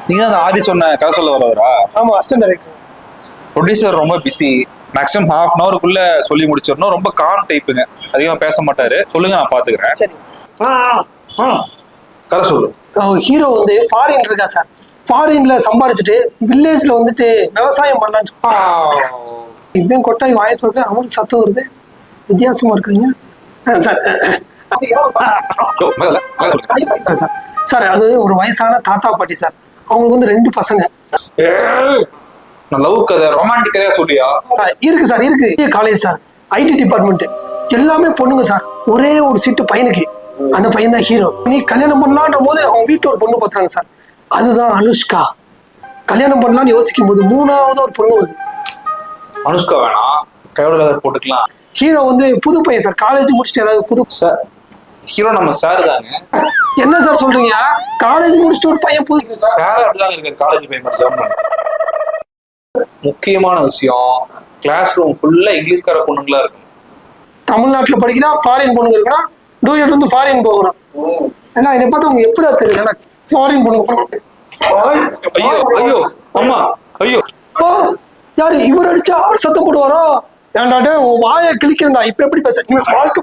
நீங்க அந்த ஆதி சொன்ன கதை சொல்ல வரவரா? ஆமா, அசிஸ்டன்ட் டைரக்டர். ப்ரொடியூசர் ரொம்ப பிஸி, மேக்ஸிமம் ½ அன் ஹவருக்குள்ள சொல்லி முடிச்சிடணும். ரொம்ப காம் டைப்புங்க, அதிகமா பேச மாட்டாரு. சொல்லுங்க, நான் பாத்துக்கிறேன். சரி. கதை சொல்லு. ஹீரோ வந்து ஃபாரின் இருக்கா சார். ஃபாரின்ல சம்பாரிச்சுட்டு வில்லேஜ்ல வந்துட்டு விவசாயம் பண்ணலான்னு இப்பயும் கொட்டாய் வாய சொல்றேன், அவனுக்கு சத்தம் வருது. வித்தியாசமா இருக்குங்க சார். சார் அது ஒரு வயசான தாத்தா பாட்டி சார். அவங்களுக்கு வந்து 2 பசங்க. லவ் கதை, ரொமான்டிக் கதையா சொல்லியா? இருக்கு சார், இருக்கு. காலேஜ் சார், ஐடி டிபார்ட்மெண்ட், எல்லாமே பொண்ணுங்க சார். ஒரே ஒரு சீட்டு பையனுக்கு. அந்த பையன் தான் ஹீரோ. நீ கல்யாணம் பண்ணலான்ற போது அவங்க வீட்டுல ஒரு பொண்ணு பார்த்தாங்க சார். அதுதான் அனுஷ்கா. கல்யாணம் பண்ணலாம்னு யோசிக்கும் போது 3வது ஒரு பொண்ணு வருது. அனுஷ்கா வேணாம், கையோட போட்டுக்கலாம். ஹீரோ வந்து புது பையன் சார், காலேஜ் முடிச்சுட்டு ஏதாவது புது சார். ஹீரோ நம்ம சார் தாங்க. என்ன சார் சொல்றீங்க? காலேஜ் முடிச்சுட்டு ஒரு பையன் புது சார் அப்படிதாங்க இருக்காரு. காலேஜ் பையன் மட்டும். முக்கியமான விஷயம், கிளாஸ் ரூம் ஃபுல்லா இங்கிலீஷ்கார பொண்ணுங்களா இருக்கும். தமிழ்நாட்டுல படிக்கிறா, ஃபாரின் பொண்ணுங்க இருக்கா. டூயட் வந்து ஃபாரின் போகிறான். ஏன்னா என்னை பார்த்து அவங்க எப்படி தெரியுது? ஃபாரின் பொண்ணுங்க. ஐயோ ஐயோ அம்மா ஐயோ. யாரு இவர் அடிச்சா அவர் சத்தம் போடுவாரோ? ஏன்டாட்டு வாயை கிழிக்கிறா. இப்ப எப்படி பேச வாழ்க்கை